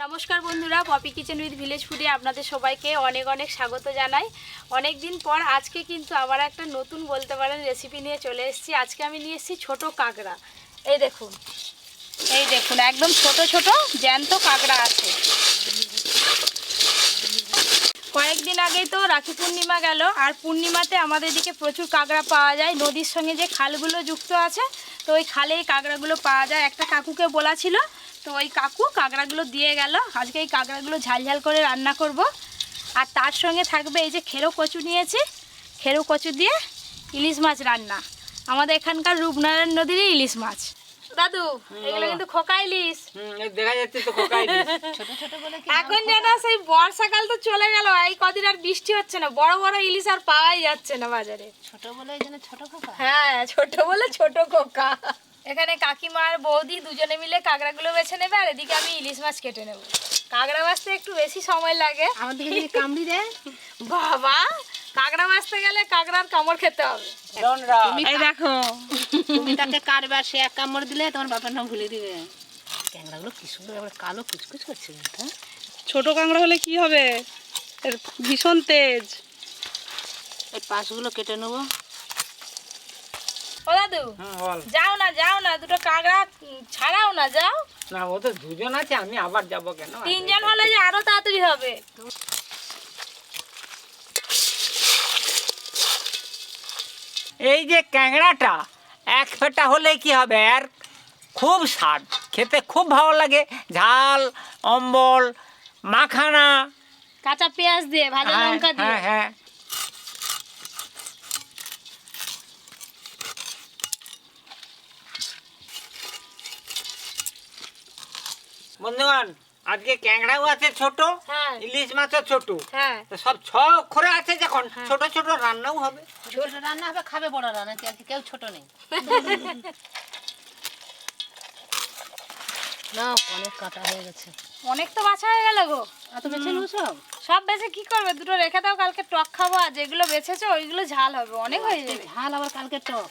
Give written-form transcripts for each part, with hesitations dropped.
নমস্কার বন্ধুরা, poppy kitchen with village ফুডে আপনাদের সবাইকে অনেক অনেক স্বাগত জানাই। অনেক দিন পর আজকে কিন্তু আবার একটা নতুন বলতে পারেন রেসিপি নিয়ে চলে এসেছি। আজকে আমি নিয়ে এসেছি ছোটো কাঁকড়া। এই দেখুন একদম ছোট ছোট জ্যান্ত কাঁকড়া আছে। কয়েকদিন আগেই তো রাখি পূর্ণিমা গেল, আর পূর্ণিমাতে আমাদের এদিকে প্রচুর কাঁকড়া পাওয়া যায়। নদীর সঙ্গে যে খালগুলো যুক্ত আছে, তো ওই খালে এই কাঁকড়াগুলো পাওয়া যায়। একটা কাকুকে বলা ছিল, তো ওই কাকু কাঁকড়াগুলো দিয়ে গেল। আজকে এই কাঁকড়াগুলো ঝাল ঝাল করে রান্না করব। আর তার সঙ্গে থাকবে এই যে খেরো কচু নিয়েছি, খেরো কচু দিয়ে ইলিশ মাছ রান্না। আমাদের এখানকার রূপনারায়ণ নদীরই ইলিশ মাছ। দাদু, এগুলো কিন্তু খোকা ইলিশ দেখা যাচ্ছে তো, খোকা ইলিশ ছোট ছোট বলে। এখন যেন সেই বর্ষাকাল তো চলে গেল, এই কদিন আর বৃষ্টি হচ্ছে না, বড় বড় ইলিশ আর পাওয়াই যাচ্ছে না বাজারে। ছোট বলে এই জন্য ছোট খোকা। হ্যাঁ, ছোট বলে ছোট খোকা। এখানে কাকিমা আর বৌদি দুজনে মিলে কাঁকড়াগুলো বেছে নেবে, আর এদিকে আমি ইলিশ মাছ কেটে নেব। কাঁকড়া বাছতে একটু বেশি সময় লাগে। আমাদের যদি কামড়ি দেয়, বাবা, কাঁকড়া বাছতে গেলে কাঁকড়ার কামড় খেতে হবে। এই দেখো, তুমি তাকে কাটবে, সে এক কামড় দিলে তোমার বাবার নাম ভুলে দিবে। ক্যাংড়াগুলো কি সুন্দর, আবার কালো কুচকুচ করছে। ছোট কাঁকড়া হলে কি হবে, এর ভীষণ তেজ। এই পাশগুলো কেটে নেবো। ও দাদু, যাও না দুটো কাঁকড়া ছাড়াও না, যাও না। ও তো দুজন আছে, আমি আবার যাব কেন? তিনজন হলে যে আরো তাড়াতাড়ি হবে। এই যে ক্যাংড়াটা এক ফেটা হলে কি হবে, আর খুব স্বাদ, খেতে খুব ভালো লাগে। ঝাল, অম্বল, মাখানা, কাঁচা পেঁয়াজ দিয়ে, ভাজা লঙ্কা দিয়ে। হ্যাঁ হ্যাঁ। বন্ধুগণ, আজকে ক্যাংড়াও আছে ছোট, হ্যাঁ। ইলিশ মাছও ছোট। হ্যাঁ, তো সব ছ অক্ষরে আছে, যখন ছোট ছোট রান্নাও হবে। ছোট রান্না হবে, খাবে বড় রান্না, আজকে কেউ ছোট নেই। না, অনেক কাটা হয়ে গেছে। অনেক তো বাছা হয়ে গেল গো। এত বেছে নেবো সব? সব বেছে কি করবে, দুটো রেখে দাও, কালকে টক খাবো। আর যেগুলো বেছেছো ওইগুলো ঝাল হবে, অনেক হয়ে যাবে। ঝাল আবার কালকে টক।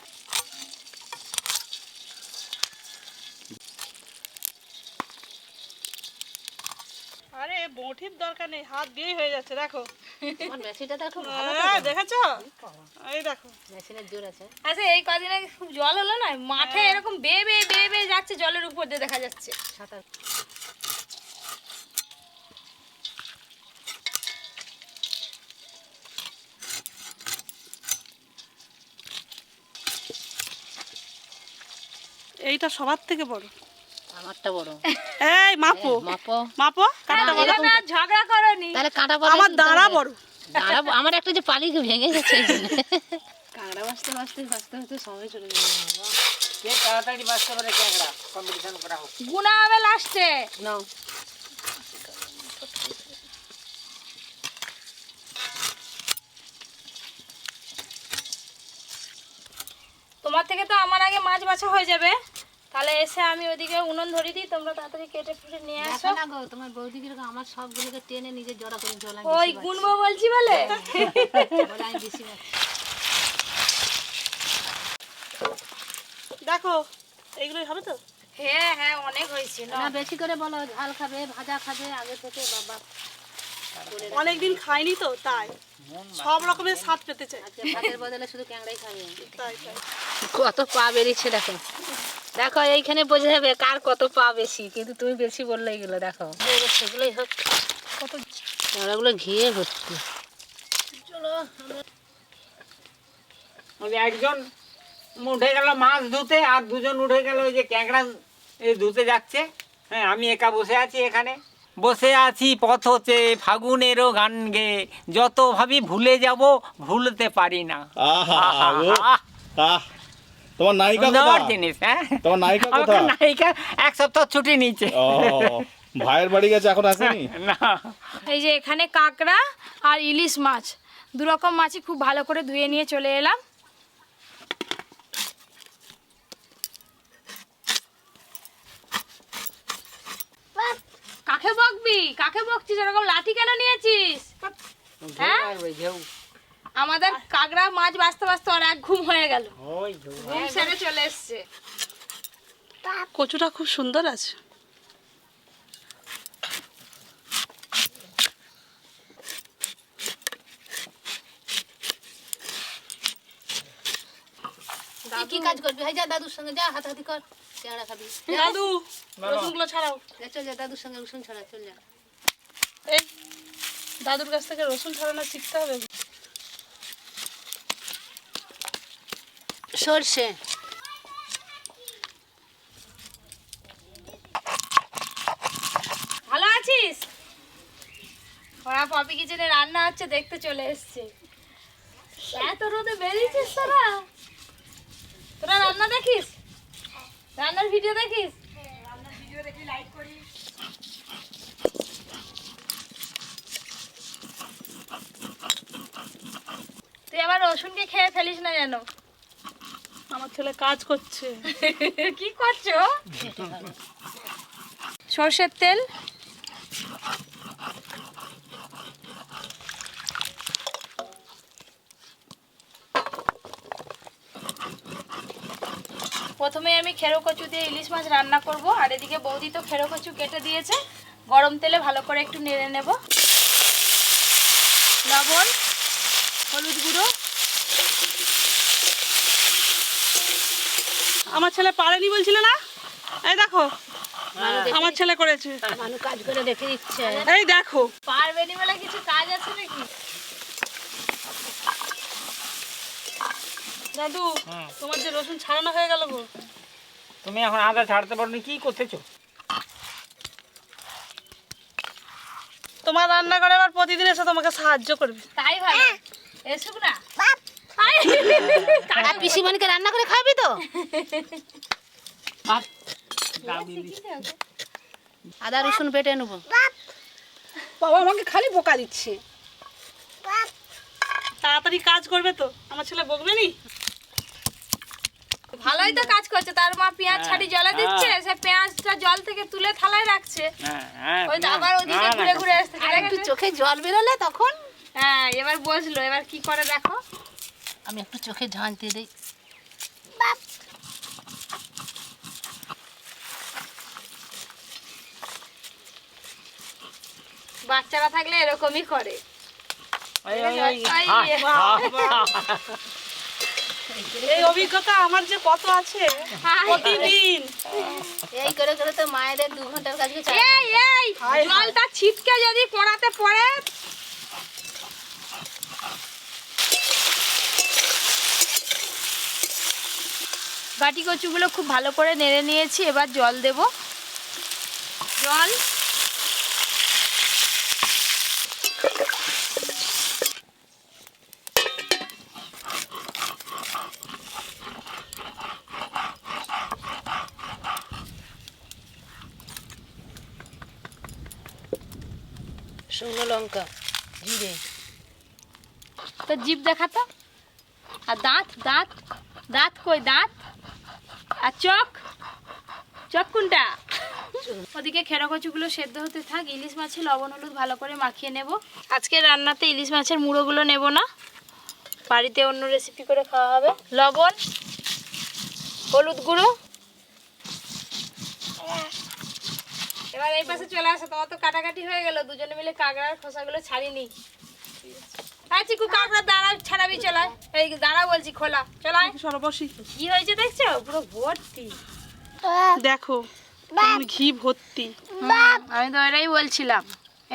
আরে বটির দরকার নেই, হাত দিয়েই হয়ে যাচ্ছে। দেখো, তোমার মেশিনটা দেখো, ভালো দেখেছো? এই দেখো, মেশিনের জোর আছে। আচ্ছা, এই কদিন আগে খুব জল হলো না, মাঠে এরকম বেয়ে বেয়ে বেয়ে বেয়ে যাচ্ছে, জলের উপর দিয়ে দেখা যাচ্ছে। সাঁতার এইটা সবার থেকে বড়। আমারটা বড়। এই মাপো মাপো মাপো, কাঁটা বড়। এরকম আর ঝগড়া করনি। তাহলে কাঁটা বড়। আমার দাঁড়া বড়। দাঁড়া, আমার একটা যে পালি ভেঙে গেছে এই জন্য। কাঁকড়া বাঁচতে বাঁচতে বাঁচতে বাঁচতে সময় চলে যাবে। কে তাড়াতাড়ি বাঁচতে পারে ক্যাংড়া, কম্পিটিশন করা হোক। গুনা হবে লাস্টে। নাও, তোমার থেকে তো আমার আগে মাছ বাছা হয়ে যাবে, তাহলে এসে আমি ওইদিকে উনুন ধরে দিই, তোমরা তাড়াতাড়ি কেটে ফুটে নিয়ে আসো। দেখো না গো, তোমার বৌদি কিরকম আমার সবগুলোকে টেনে নিজে জড়া করে জল আমি ওই গুনবো বলছি বলে। আমি বেশি বাঁচি। দেখো, এইগুলোই হবে তো? হ্যাঁ হ্যাঁ, অনেক হয়েছে না। না, বেশি করে বলো, ঝাল খাবে, ভাজা খাবে, আগে থেকে বাবা অনেকদিন খাইনি তো, তাই সব রকমের স্বাদ পেতে চাই। আজকে ভাতের বদলে শুধু ক্যাংড়াই খাবে। তাই তাই। কত পা বেরিয়েছে দেখো। দেখো, এইখানে বোঝা যাবে কার কত পা বেশি, কিন্তু তুমি বেশি বললে এগুলো দেখো। সেগুলোই হোক, কত ক্যাংড়াগুলো ঘিয়ে ভর্তি। চলো, একজন উঠে গেল মাছ ধুতে, আর দুজন উঠে গেল ওই যে ক্যাংড়া ধুতে যাচ্ছে। হ্যাঁ, আমি একা বসে আছি এখানে। বসে আছি পথতে ফাগুনেরও গান গে, যত ভাবি ভুলে যাব ভুলতে পারি না। তোমার নায়িকা সুন্দর কোথায়? জিনিস। হ্যাঁ, তোমার নায়িকা আমার কোথায়? নায়িকা এক সপ্তাহ ছুটি নিচ্ছে। ও, ভাইয়ের বাড়ি গেছে, এখন আসেনি? না, এই যে এখানে কাঁকড়া আর ইলিশ মাছ, দু রকম মাছই খুব ভালো করে ধুয়ে নিয়ে চলে এলাম। কাকে বকবি, কাকে বকছিস, এরকম লাঠি কেন নিয়েছিস? হ্যাঁ, আমাদের কাঁকড়া মাছ বাঁচতে বাঁচতে আর এক ঘুম হয়ে গেল, ঘুম সেরে চলে এসছে। কচুটা খুব সুন্দর আছে। কি কাজ করবি? যা দাদুর সঙ্গে যা, হাতাহাতি কর, চেহারা খাবি। দাদু রসুনগুলো ছাড়াও। চল যা দাদুর সঙ্গে রসুন ছড়া, চল যা। এই দাদুর কাছ থেকে রসুন ছাড়ানো শিখতে হবে। সর্ষে, ভালো আছিস? ওরা পপি কিচেনে রান্না হচ্ছে দেখতে চলে এসছে। এত রোদে বেরিয়েছিস তোরা? তোরা রান্না দেখিস? রান্নার ভিডিও দেখিস? তুই আবার রসুনকে খেয়ে ফেলিস না যেন। আমার ছেলে কাজ করছে। কি করছো? সর্ষের তেল, প্রথমে আমি খেরো কচু দিয়ে ইলিশ মাছ রান্না করব, আর এদিকে বৌদি তো খেরো কচু কেটে দিয়েছে। গরম তেলে ভালো করে একটু নেড়ে নেব। লবণ, হলুদ গুঁড়ো। আমার ছেলে পারেনি বলছিল না? এই দেখো আমার ছেলে করেছে। মানুষ কাজ করে দেখে দিচ্ছে। এই দেখো পারবে নি বলে কিছু কাজ আছে নাকি? দাদু, তোমার যে রসুন ছাড়ানো হয়ে গেল গো। তুমি এখন আদা ছাড়তে পারোনি, কি করতেছো? তোমার রান্না করে আবার প্রতিদিন এসে তোমাকে সাহায্য করবে। তাই ভালো, এসুক না। আর পিসিমণিকে রান্না করে খাবি তো? আদা রসুন বেটে নেবো। বাবা আমাকে খালি বোকা দিচ্ছে। তাড়াতাড়ি কাজ করবে তো, আমার ছেলে বকবে নি। ভালোই তো কাজ করছে, তার মা পেঁয়াজ ছাড়ি জলে দিচ্ছে, সে পেঁয়াজটা জল থেকে তুলে থালায় রাখছে। ওই তো আবার ওদিকে ঘুরে ঘুরে আসছে। আর একটু চোখে জল বেরোলে তখন হ্যাঁ, এবার বসলো, এবার কি করে দেখো। আমি একটু চোখে ঝাঁঝ দিয়ে দিই। বাচ্চারা থাকলে এরকমই করে। এই অভিজ্ঞতা আমার যে কত আছে প্রতিদিন। এই করে করে তো মায়েদের 2 ঘন্টার কাজকে 4 এই এই জলটা ছিটকে যদি কড়াতে পড়ে। বাটি কচুগুলো খুব ভালো করে নেড়ে নিয়েছি, এবার জল দেব। জল, শুকনো লঙ্কা, জিরে। তো জিভ দেখাতো। আর দাঁত, দাঁত দাঁত কই? দাঁত আর চোখ, চোখ কোনটা? ওদিকে খেরো কচুগুলো সেদ্ধ হতে থাক, ইলিশ মাছে লবণ হলুদ ভালো করে মাখিয়ে নেব। আজকে রান্নাতে ইলিশ মাছের মুড়োগুলো নেব না, বাড়িতে অন্য রেসিপি করে খাওয়া হবে। লবণ, হলুদ গুঁড়ো। এবার এই পাশে চলে আসো, তোমার তো কাটাকাটি হয়ে গেল, দুজনে মিলে কাঁকড়ার খোসাগুলো ছাড়িনি। হ্যাঁ চিকু, কাঁকড়া দাঁড়া ছাড়াবি, চলায়। এই দাঁড়া বলছি, খোলা, চলায়। সর্বশী কি হয়েছে দেখছো? পুরো ভর্তি। দেখো কেমন ঘি ভর্তি। আমি তো এটাই বলছিলাম,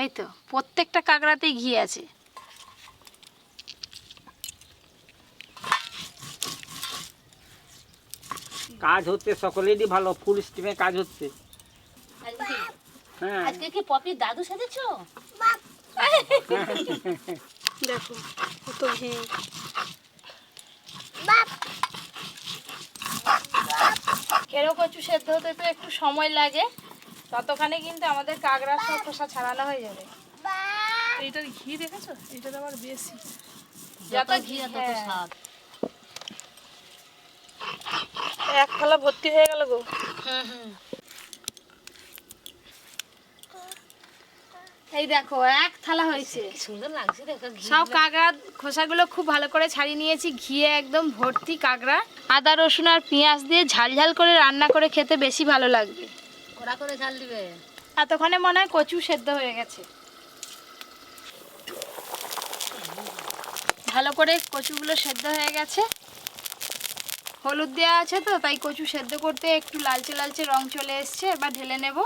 এই তো প্রত্যেকটা কাঁকড়াতেই ঘি আছে। কাজ হচ্ছে সকলেরই ভালো, ফুল স্টিমে কাজ হচ্ছে। হ্যাঁ, আজকে কি পপির দাদু সেজেছো? দেখো কত ঘি। খেরো কচু সেদ্ধ হতে তো একটু সময় লাগে, ততক্ষণে কিন্তু আমাদের কাঁকড়ার সব খোসা ছাড়ানো হয়ে যাবে। এইটার ঘি দেখেছো? এইটার আবার বেশি। যত ঘি তত হ্যাঁ। স্বাদ। এক থালা ভর্তি হয়ে গেল গো। এই দেখো এক থালা হয়েছে। সুন্দর লাগছে দেখো ঘি। সব কাঁকড়ার খোসাগুলো খুব ভালো করে ছাড়িয়ে নিয়েছি, ঘিয়ে একদম ভর্তি কাঁকড়া। আদা রসুন আর পেঁয়াজ দিয়ে ঝাল ঝাল করে রান্না করে খেতে বেশি ভালো লাগবে। কড়া করে ঝাল দিবে। এতক্ষণে মনে হয় কচু সেদ্ধ হয়ে গেছে। ভালো করে কচুগুলো সেদ্ধ হয়ে গেছে। হলুদ দেওয়া আছে তো, তাই কচু সেদ্ধ করতে একটু লালচে লালচে রং চলে এসছে। এবার ঢেলে নেব।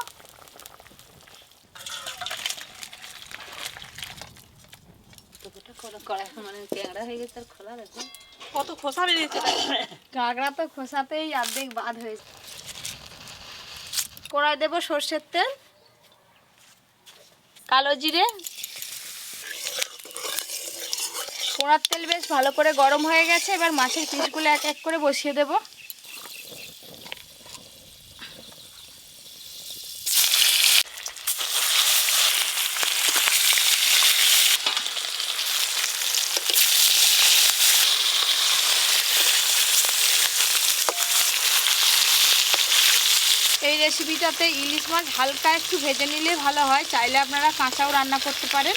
মানে ট্যাংরা হয়ে গেছে আর খোলা দেখো। কত খোসা বেরিয়েছে দেখো। কাঁকড়া তো খোসাতেই অর্ধেক বাদ হয়েছে। কড়াই দেব সর্ষের তেল, কালো জিরে। কড়ার তেল বেশ ভালো করে গরম হয়ে গেছে। এবার মাছের পিসগুলো এক এক করে বসিয়ে দেব। এই রেসিপিটাতে ইলিশ মাছ হালকা একটু ভেজে নিলে ভালো হয়, চাইলে আপনারা কাঁচাও রান্না করতে পারেন।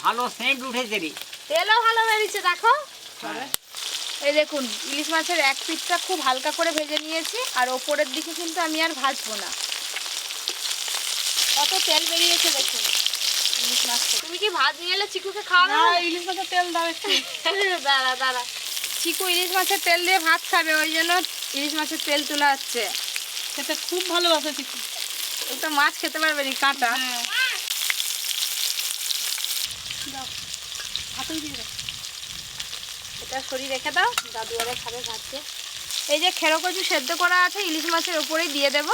ভালো সেন্ট উঠেছে রে। তেলও ভালো বেরিয়েছে দেখো। এই দেখুন ইলিশ মাছের এক পিঠটা খুব হালকা করে ভেজে নিয়েছি, আর ওপরের দিকে কিন্তু আমি আর ভাজবো না। কত তেল বেরিয়েছে দেখুন ইলিশ মাছ থেকে। তুমি কি ভাত নিয়ে এলে চিকুকে খাওয়া না, দাওয়া? ইলিশ মাছের তেল দাও একটু। দাঁড়া দাঁড়া, চিকু ইলিশ মাছের তেল দিয়ে ভাত খাবে, ওই জন্য ইলিশ মাছের তেল তোলা হচ্ছে। খেতে খুব ভালোবাসে চিকু। ওটা মাছ খেতে পারবে না, কাঁটা। দাও, হাতেই দিয়ে দাও। এটা সরিয়ে রেখে দাও, দাদু আরে খাবে ভাজছে। এই যে খেরো কচু সেদ্ধ করা আছে ইলিশ মাছের ওপরেই দিয়ে দেব।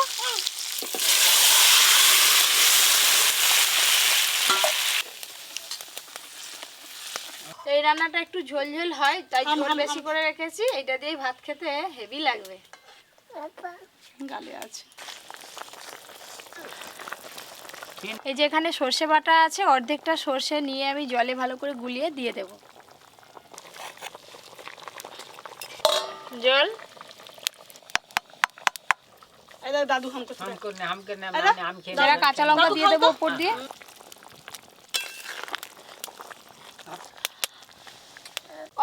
এই রান্নাটা একটু ঝোল ঝোল হয়, তাই ঝোল বেশি করে রেখেছি। এটা দিয়েই ভাত খেতে হেভি লাগবে। গালে আছে। এই যে এখানে সর্ষে বাটা আছে, অর্ধেকটা সর্ষে নিয়ে আমি জলে ভালো করে গুলিয়ে দিয়ে দেব। জল। এই দেখ দাদু হাম করছে। হামকে না মানে আম খেয়ে যারা কাঁচা লঙ্কা দিয়ে দেবো উপর দিয়ে।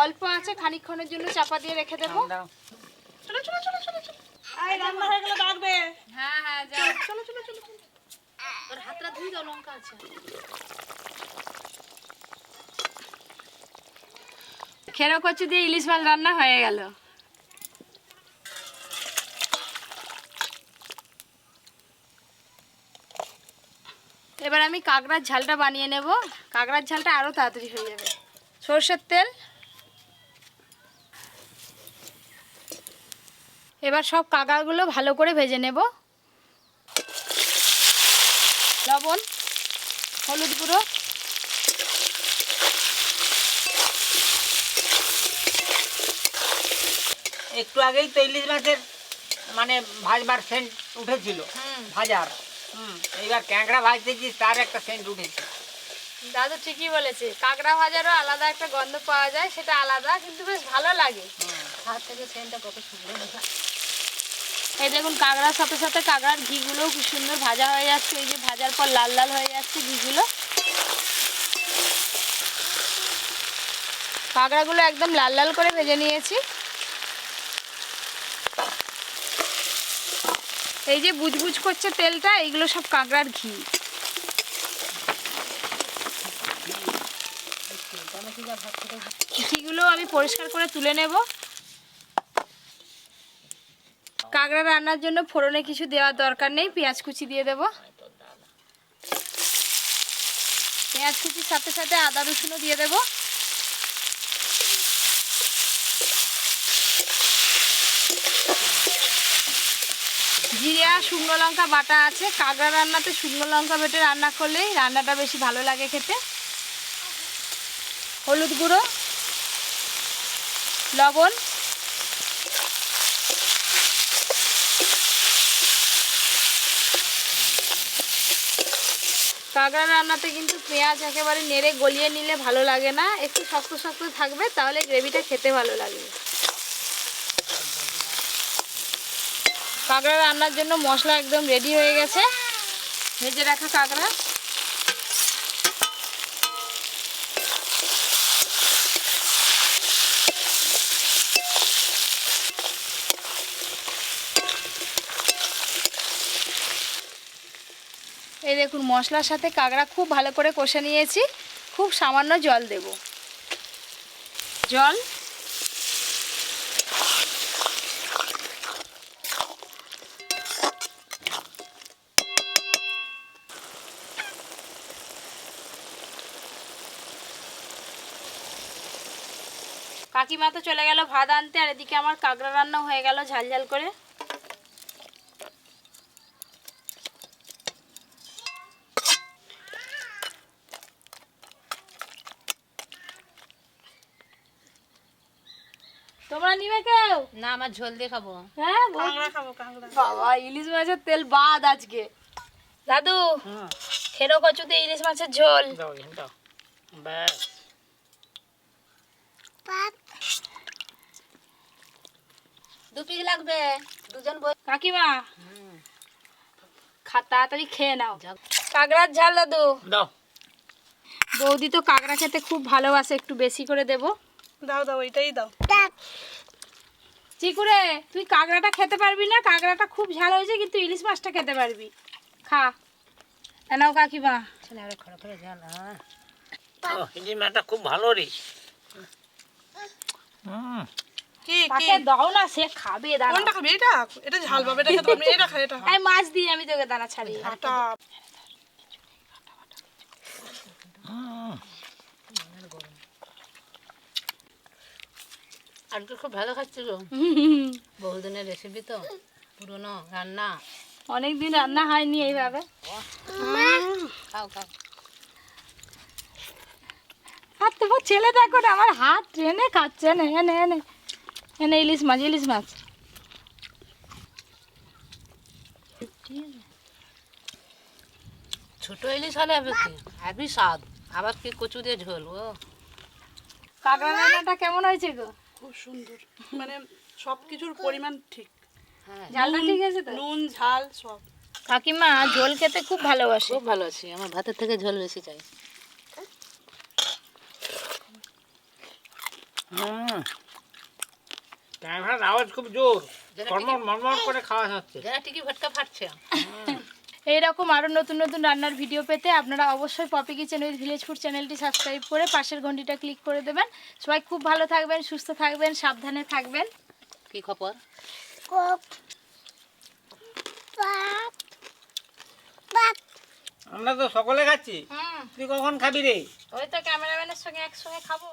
অল্প আছে, খানিকক্ষণের জন্য চাপা দিয়ে রেখে দেবো। দাও। চলো চলো চলো চলো চলো। এই রান্না হয়ে গেলে ডাকবে। হ্যাঁ হ্যাঁ যাও। চলো চলো চলো। তোর হাতটা ধুই দাও, লঙ্কা আছে। খেরো কচু দিয়ে ইলিশ মাছ রান্না হয়ে গেল। এবার আমি কাঁকড়ার ঝালটা বানিয়ে নেব। কাঁকড়ার ঝালটা আরও তাড়াতাড়ি হয়ে যাবে। সর্ষের তেল, এবার সব কাঁকড়াগুলো ভালো করে ভেজে নেব। লবণ, হলুদ গুঁড়ো, একটু আগেই তো ইলিশ মাছের মানে ভাজবার সেন্ট উঠেছিল, ভাজার। এইবার ক্যাংড়া ভাজতেছি, তার একটা সেন্ট উঠেছে। দাদু ঠিকই বলেছে, কাঁকড়া ভাজারও আলাদা একটা গন্ধ পাওয়া যায়, সেটা আলাদা কিন্তু বেশ ভালো লাগে। হাত থেকে সেন্টটা কত সুন্দর। এই দেখুন কাঁকড়ার সাথে সাথে কাঁকড়ার ঘিগুলোও খুব সুন্দর ভাজা হয়ে যাচ্ছে। এই যে ভাজার পর লাল লাল হয়ে যাচ্ছে ঘিগুলো। কাঁকড়াগুলো একদম লাল লাল করে ভেজে নিয়েছি। এই যে বুজবুজ করছে তেলটা, এইগুলো সব কাঁকড়ার ঘি। ঘিগুলো আমি পরিষ্কার করে তুলে নেব। কাঁকড়া রান্নার জন্য ফোড়নে কিছু দেওয়ার দরকার নেই, পেঁয়াজ কুচি দিয়ে দেব। পেঁয়াজ কুচির সাথে সাথে আদা রসুনও দিয়ে দেব। জিরে আর শুকনো লঙ্কা বাটা আছে। কাঁকড়া রান্নাতে শুকনো লঙ্কা বেটে রান্না করলেই রান্নাটা বেশি ভালো লাগে খেতে। হলুদ গুঁড়ো, লবণ, কাঁকড়া রান্নাতে কিন্তু পেঁয়াজ একেবারে নেড়ে গলিয়ে নিলে ভালো লাগে না, একটু শক্ত শক্ত থাকবে, তাহলে গ্রেভিটা খেতে ভালো লাগবে। কাঁকড়া রান্নার জন্য মশলা একদম রেডি হয়ে গেছে। ভেজে রাখা কাঁকড়া, এই দেখুন মশলার সাথে কাঁকড়া খুব ভালো করে কষে নিয়েছি। খুব সামান্য জল দেব। জল কাকিমা তো চলে গেল ভাত আনতে, আর এদিকে আমার কাঁকড়া রান্না হয়ে গেল ঝাল ঝাল করে। তোমরা নিবে কেউ? না, আমার ঝোল দিয়ে খাবো। হ্যাঁ কাঁকড়া খাবো, কাঁকড়া। বাবা, ইলিশ মাছের তেল বাদ আজকে। দাদু খেরো কচুতে ইলিশ মাছের ঝোল। দাও দাও, ব্যাস। 2 পিস লাগবে, 2 জন বই। কাকিমা তাড়াতাড়ি খেয়ে নাও। কাঁকড়ার ঝাল দাদু। দাও। বৌদি তো কাঁকড়া খেতে খুব ভালোবাসে, একটু বেশি করে দেব। দাও দাও, এটাই দাও। চিকুরে তুই কাঁকড়াটা খেতে পারবি না, কাঁকড়াটা খুব ঝাল হয়েছে, কিন্তু ইলিশ মাছটা খেতে পারবি। খা। নাও কাকিমা। ছেলে আরে খড়া খড়া ঝাল। ইলিশ মাছটা খুব ভালো রে। কি তাকে দাও না, সে খাবে দানা। কোনটা খাবি? এটা? এটা ঝাল পাবে, এটা খেতে পারবি। এটা খা, এটা। এই মাছ দিয়ে আমি তোকে দানা ছাড়িয়ে। এটা আর তো খুব ভালো খাচ্ছি গো, বহুদিনের রেসিপি তো, পুরনো রান্না। অনেকদিন রান্না হয়নি এইভাবে। খাও খাও। আর তোমার ছেলে দেখো না, আমার হাত টেনে খাচ্ছে না। এনে এনে এনে ইলিশ মাছ, ইলিশ মাছ। ছোট ইলিশ হলে হবে কি হেভি স্বাদ, আবার কি কচু দিয়ে ঝোল। ও কাঁকড়া রান্নাটা কেমন হয়েছে গো? খুব সুন্দর, মানে সবকিছুর পরিমাণ ঠিক। হ্যাঁ, ঝালটা ঠিক আছে তো? নুন ঝাল সব। কাকিমা ঝোল খেতে খুব ভালোবাসে। খুব ভালো আছি, আমার ভাতের থেকে ঝোল বেশি চাই। ক্যামেরার আওয়াজ খুব জোর, মরমর করে খাওয়া হচ্ছে। যারা টিকি ভটকা ফাটছে। এইরকম আরও নতুন নতুন রান্নার ভিডিও পেতে আপনারা অবশ্যই Poppy kitchen with village food চ্যানেলটি সাবস্ক্রাইব করে পাশের ঘন্টিটা ক্লিক করে দেবেন। সবাই খুব ভালো থাকবেন, সুস্থ থাকবেন, সাবধানে থাকবেন। কি খবর? আমরা তো সকলে খাচ্ছি, তুই কখন খাবি রে? ওই তো ক্যামেরাম্যানের সঙ্গে একসঙ্গে খাবো।